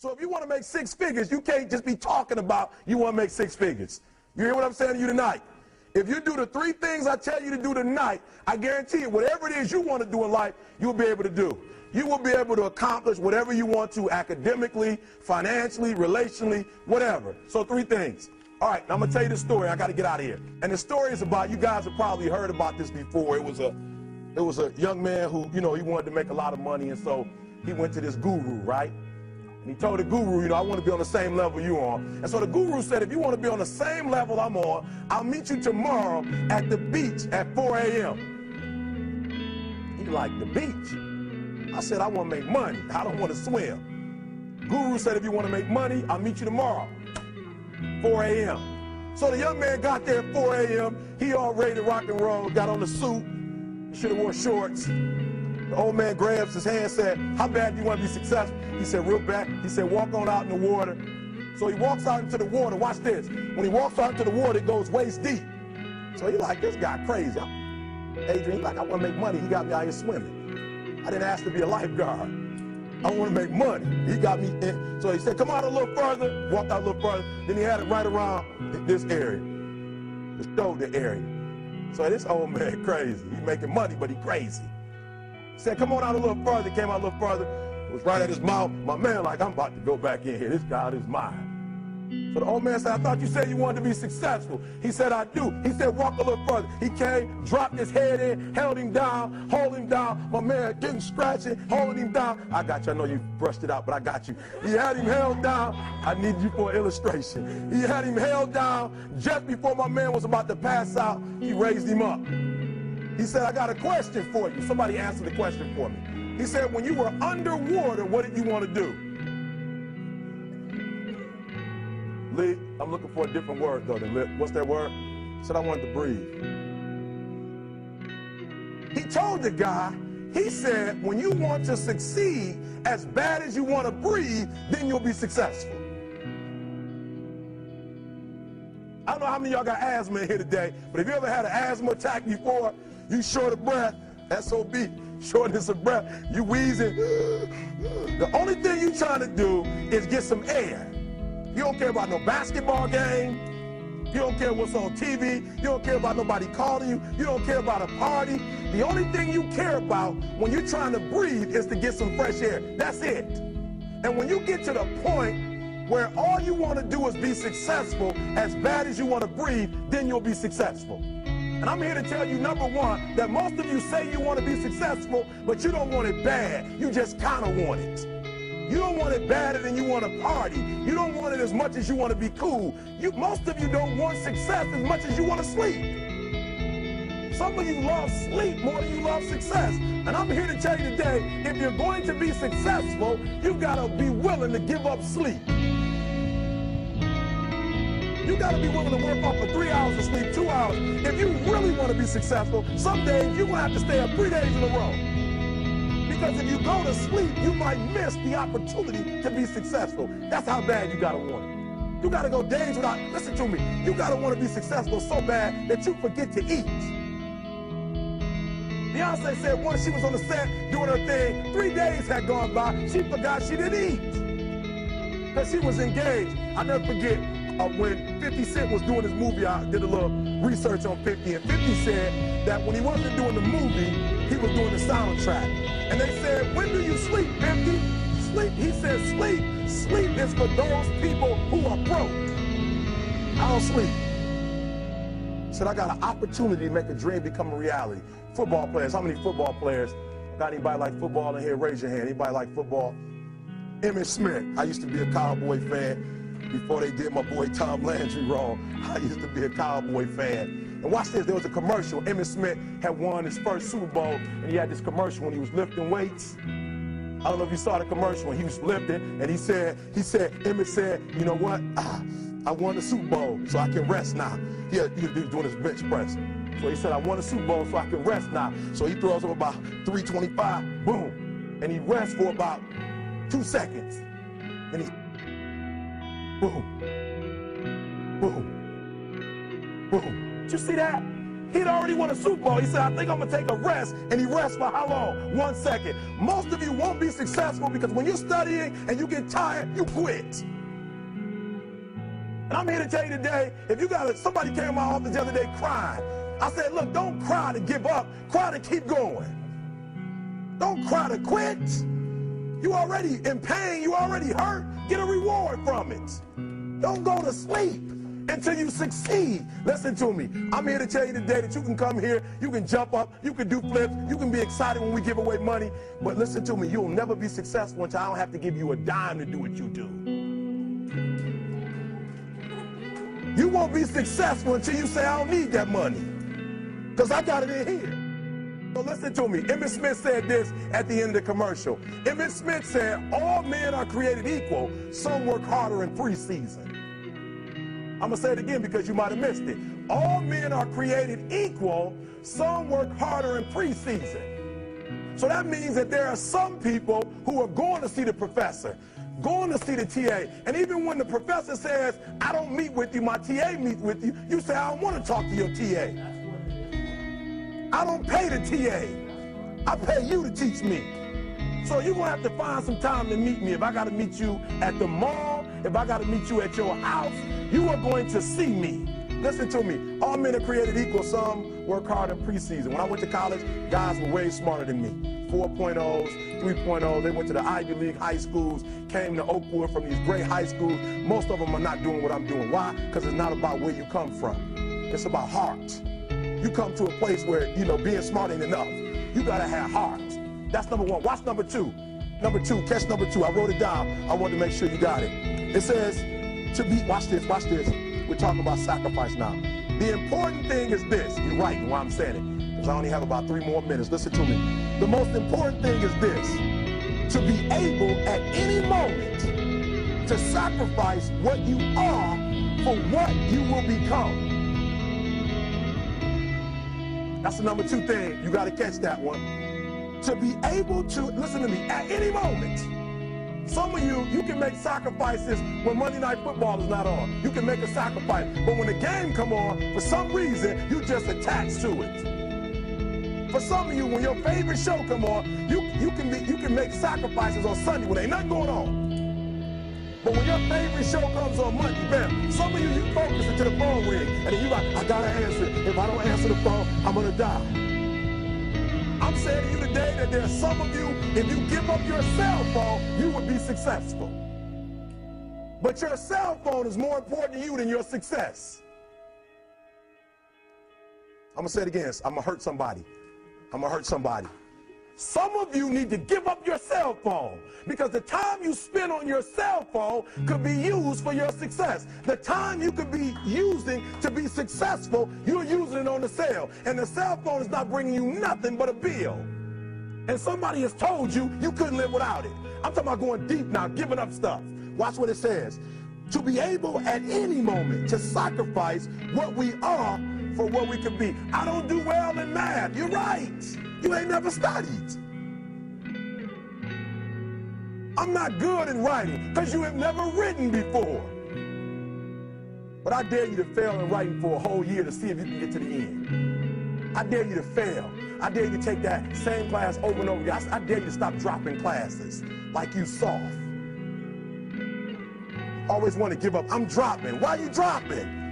So if you want to make 6 figures, you can't just be talking about you want to make 6 figures. You hear what I'm saying to you tonight? If you do the 3 things I tell you to do tonight, I guarantee you, whatever it is you want to do in life, you'll be able to do. You will be able to accomplish whatever you want to academically, financially, relationally, whatever. So 3 things. All right, now I'm going to tell you the story. I got to get out of here. And the story is about, you guys have probably heard about this before. It was a young man who, he wanted to make a lot of money, and so he went to this guru, right? And he told the guru, I want to be on the same level you're on. And so the guru said, if you want to be on the same level I'm on, I'll meet you tomorrow at the beach at 4 a.m. He like, the beach? I said, I want to make money. I don't want to swim. Guru said, if you want to make money, I'll meet you tomorrow, 4 a.m. So the young man got there at 4 a.m. He all ready to rock and roll, got on the suit. He should have wore shorts. The old man grabs his hand and said, how bad do you want to be successful? He said, real bad. He said, walk on out in the water. So he walks out into the water. Watch this. When he walks out into the water, it goes waist deep. So he's like, this guy crazy. Adrian, he's like, I want to make money. He got me out here swimming. I didn't ask to be a lifeguard. I want to make money. He got me in. So he said, come out a little further. Walked out a little further. Then he had it right around this area, the shoulder area. So this old man crazy. He's making money, but he crazy. He said, come on out a little further. Came out a little further. It was right at his mouth. My man like, I'm about to go back in here. This guy is mine. So the old man said, I thought you said you wanted to be successful. He said, I do. He said, walk a little further. He came, dropped his head in, held him down, hold him down. My man getting scratching, holding him down. I got you. I know you brushed it out, but I got you. He had him held down. I need you for an illustration. He had him held down. Just before my man was about to pass out, he raised him up. He said, I got a question for you. Somebody answer the question for me. He said, when you were underwater, what did you want to do? Lee, I'm looking for a different word, though, than lip. What's that word? He said, I wanted to breathe. He told the guy, he said, when you want to succeed as bad as you want to breathe, then you'll be successful. I don't know how many of y'all got asthma in here today, but if you ever had an asthma attack before, you short of breath, SOB, shortness of breath, you wheezing. The only thing you trying to do is get some air. You don't care about no basketball game. You don't care what's on TV. You don't care about nobody calling you. You don't care about a party. The only thing you care about when you're trying to breathe is to get some fresh air. That's it. And when you get to the point where all you want to do is be successful as bad as you want to breathe, then you'll be successful. And I'm here to tell you, number one, that most of you say you want to be successful, but you don't want it bad. You just kind of want it. You don't want it badder than you want to party. You don't want it as much as you want to be cool. Most of you don't want success as much as you want to sleep. Some of you love sleep more than you love success. And I'm here to tell you today, if you're going to be successful, you've got to be willing to give up sleep. You got to be willing to work off for 3 hours of sleep, 2 hours. If you really want to be successful, some days you're going to have to stay up 3 days in a row. Because if you go to sleep, you might miss the opportunity to be successful. That's how bad you got to want it. You got to go days without, listen to me, you got to want to be successful so bad that you forget to eat. Beyonce said once she was on the set doing her thing, 3 days had gone by, she forgot she didn't eat. Because she was engaged. I'll never forget when 50 Cent was doing his movie, I did a little research on 50, and 50 said that when he wasn't doing the movie, he was doing the soundtrack. And they said, when do you sleep, 50? Sleep, he said, sleep. Sleep is for those people who are broke. I don't sleep. He said, I got an opportunity to make a dream become a reality. Football players, how many football players? Got anybody like football in here? Raise your hand. Anybody like football? Emmitt Smith. I used to be a Cowboy fan before they did my boy Tom Landry wrong. I used to be a Cowboy fan. And watch this, there was a commercial. Emmitt Smith had won his first Super Bowl, and he had this commercial when he was lifting weights. I don't know if you saw the commercial when he was lifting, and Emmitt said, you know what? I won the Super Bowl, so I can rest now. He was doing his bench press. So he said, I won the Super Bowl, so I can rest now. So he throws up about 325, boom. And he rests for about 2 seconds. And he, boom, boom, boom. Did you see that? He'd already won a Super Bowl. He said, I think I'm going to take a rest. And he rests for how long? 1 second. Most of you won't be successful because when you're studying and you get tired, you quit. And I'm here to tell you today, if you got somebody came to my office the other day crying. I said, look, don't cry to give up. Cry to keep going. Don't cry to quit. You already in pain. You already hurt. Get a reward from it. Don't go to sleep until you succeed. Listen to me. I'm here to tell you today that you can come here, you can jump up, you can do flips, you can be excited when we give away money. But listen to me, you'll never be successful until I don't have to give you a dime to do what you do. You won't be successful until you say, I don't need that money, because I got it in here. So listen to me. Emmett Smith said this at the end of the commercial. Emmett Smith said, all men are created equal. Some work harder in preseason. I'm going to say it again because you might have missed it. All men are created equal. Some work harder in preseason. So that means that there are some people who are going to see the professor, going to see the TA. And even when the professor says, I don't meet with you, my TA meets with you, you say, I don't want to talk to your TA. I don't pay the TA. I pay you to teach me. So you're going to have to find some time to meet me. If I got to meet you at the mall, if I got to meet you at your house, you are going to see me. Listen to me. All men are created equal. Some work hard in preseason. When I went to college, guys were way smarter than me. 4.0s, 3.0s. They went to the Ivy League high schools, came to Oakwood from these great high schools. Most of them are not doing what I'm doing. Why? Because it's not about where you come from. It's about heart. You come to a place where, being smart ain't enough. You got to have heart. That's number one. Watch number two. Number two, catch number two. I wrote it down. I wanted to make sure you got it. It says to be, watch this. We're talking about sacrifice now. The important thing is this. You're right in why I'm saying it, because I only have about 3 more minutes. Listen to me. The most important thing is this. To be able at any moment to sacrifice what you are for what you will become. That's the number 2 thing. You got to catch that one. To be able to, listen to me, at any moment. Some of you can make sacrifices when Monday Night Football is not on. You can make a sacrifice. But when the game come on, for some reason, you just attach to it. For some of you, when your favorite show come on, you can make sacrifices on Sunday when ain't nothing going on. But when your favorite show comes on Monday, bam, some of you focus until the phone ring, and then you like, I gotta answer it. If I don't answer the phone, I'm gonna die. I'm saying to you today that there are some of you, if you give up your cell phone, you would be successful. But your cell phone is more important to you than your success. I'm going to say it again. I'm going to hurt somebody. Some of you need to give up your cell phone, because the time you spend on your cell phone could be used for your success. The time you could be using to be successful, you're using it on the cell. And the cell phone is not bringing you nothing but a bill. And somebody has told you you couldn't live without it. I'm talking about going deep now, giving up stuff. Watch what it says. To be able at any moment to sacrifice what we are for what we could be. I don't do well in math. You're right. You ain't never studied. I'm not good in writing because you have never written before. But I dare you to fail in writing for a whole year to see if you can get to the end. I dare you to fail. I dare you to take that same class over and over again. I dare you to stop dropping classes like you soft. Always want to give up. I'm dropping. Why are you dropping?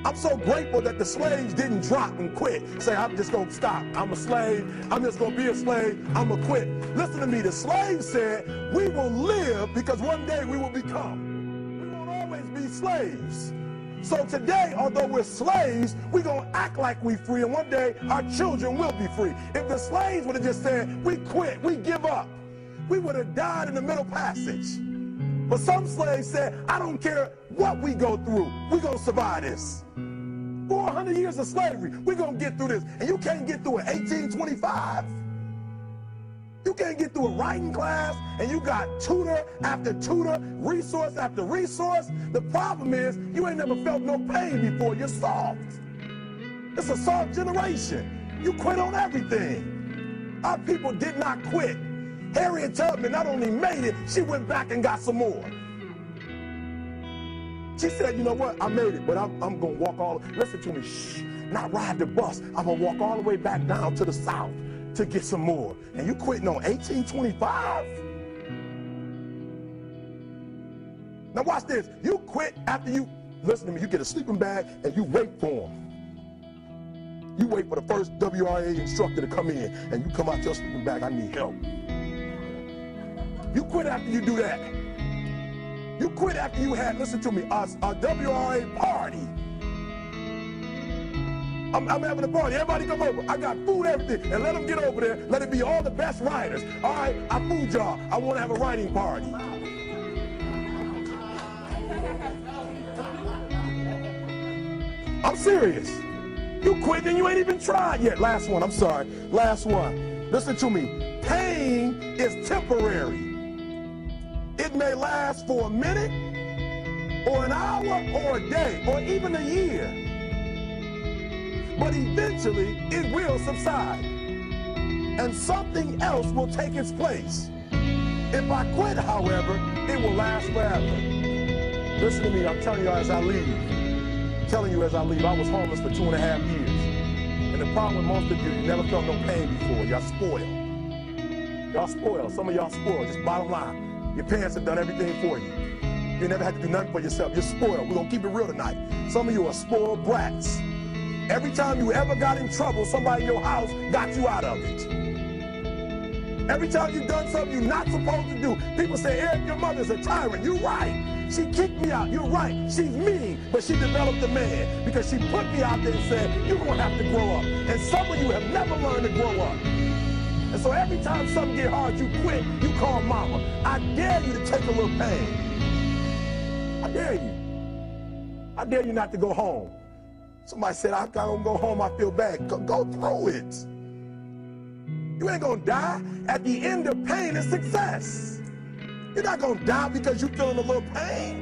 I'm so grateful that the slaves didn't drop and quit. Say, I'm just going to stop. I'm a slave. I'm just going to be a slave. I'm going to quit. Listen to me. The slaves said, we will live because one day we will become. We won't always be slaves. So today, although we're slaves, we're going to act like we're free, and one day our children will be free. If the slaves would have just said, we quit, we give up, we would have died in the Middle Passage. But some slaves said, I don't care what we go through, we're going to survive this. 400 years of slavery, we're going to get through this. And you can't get through it 1825. You can't get through a writing class, and you got tutor after tutor, resource after resource. The problem is, you ain't never felt no pain before. You're soft. It's a soft generation. You quit on everything. Our people did not quit. Harriet Tubman not only made it, she went back and got some more. She said, you know what, I made it, but I'm going to walk all, listen to me, shh. not ride the bus. I'm going to walk all the way back down to the south to get some more. And you quitting on 1825? Now watch this. You quit after you, listen to me, you get a sleeping bag and you wait for them. You wait for the first WRA instructor to come in and you come out your sleeping bag, I need help. You quit after you do that. You quit after you had, listen to me, a WRA party. I'm having a party. Everybody come over. I got food, everything. And let them get over there. Let it be all the best writers. All right, I fooled y'all. I want to have a writing party. I'm serious. You quit and you ain't even tried yet. Last one, I'm sorry. Last one. Listen to me. Pain is temporary. It may last for a minute, or an hour, or a day, or even a year. But eventually, it will subside. And something else will take its place. If I quit, however, it will last forever. Listen to me, I'm telling you as I leave. I'm telling you as I leave, I was homeless for 2.5 years. And the problem with most of you never felt no pain before. Y'all spoiled. Y'all spoiled. Some of y'all spoiled, just bottom line. Your parents have done everything for you. You never had to do nothing for yourself. You're spoiled. We're going to keep it real tonight. Some of you are spoiled brats. Every time you ever got in trouble, somebody in your house got you out of it. Every time you've done something you're not supposed to do, people say, Eric, your mother's a tyrant. You're right. She kicked me out. You're right. She's mean, but she developed a man because she put me out there and said, you're going to have to grow up. And some of you have never learned to grow up. And so every time something get hard, you quit, you call mama. I dare you to take a little pain. I dare you. I dare you not to go home. Somebody said, I don't go home, I feel bad. Go through it. You ain't gonna die. At the end of pain is success. You're not gonna die because you're feeling a little pain.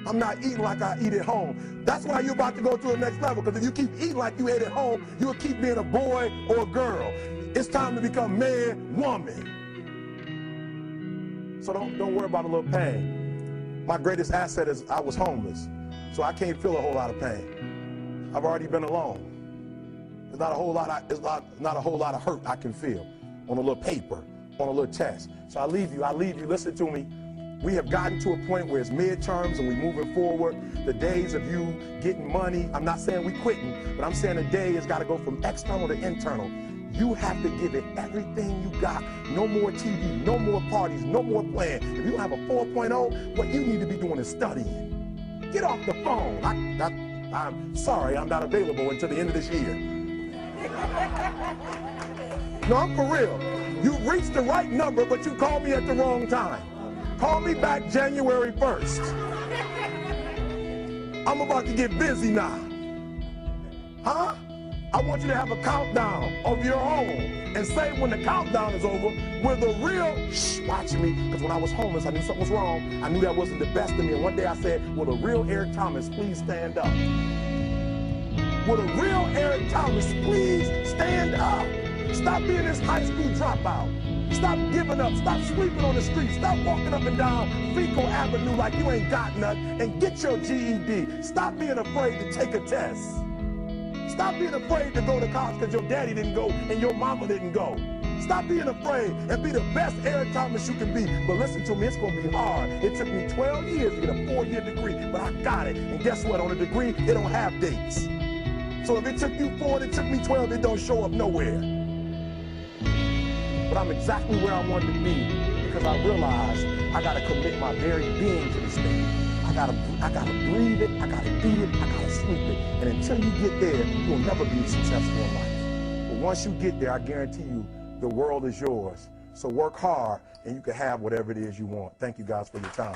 I'm not eating like I eat at home. That's why you're about to go to the next level, because if you keep eating like you ate at home, you'll keep being a boy or a girl. It's time to become man, woman. So don't worry about a little pain. My greatest asset is I was homeless, so I can't feel a whole lot of pain. I've already been alone. There's not a whole lot of hurt I can feel on a little paper, on a little test. So I leave you, listen to me. We have gotten to a point where it's midterms and we're moving forward. The days of you getting money, I'm not saying we quitting, but I'm saying the day has got to go from external to internal. You have to give it everything you got. No more TV, no more parties, no more playing. If you don't have a 4.0, what you need to be doing is studying. Get off the phone. I'm sorry, I'm not available until the end of this year. No, I'm for real. You reached the right number, but you called me at the wrong time. Call me back January 1st. I'm about to get busy now. Huh? I want you to have a countdown of your own and say when the countdown is over, we're the real, watch me, because when I was homeless, I knew something was wrong. I knew that wasn't the best of me. And one day I said, will the real Eric Thomas please stand up? Will the real Eric Thomas please stand up? Stop being this high school dropout. Stop giving up. Stop sleeping on the street. Stop walking up and down Fecal Avenue like you ain't got nothing, and get your GED. Stop being afraid to take a test. Stop being afraid to go to college because your daddy didn't go and your mama didn't go. Stop being afraid and be the best Eric Thomas you can be. But listen to me, it's going to be hard. It took me 12 years to get a 4-year degree, but I got it. And guess what? On a degree, it don't have dates. So if it took you 4 and it took me 12, it don't show up nowhere. But I'm exactly where I wanted to be because I realized I got to commit my very being to this thing. I gotta breathe it, I gotta eat it, I gotta sleep it. And until you get there, you'll never be successful in life. But once you get there, I guarantee you, the world is yours. So work hard and you can have whatever it is you want. Thank you guys for your time.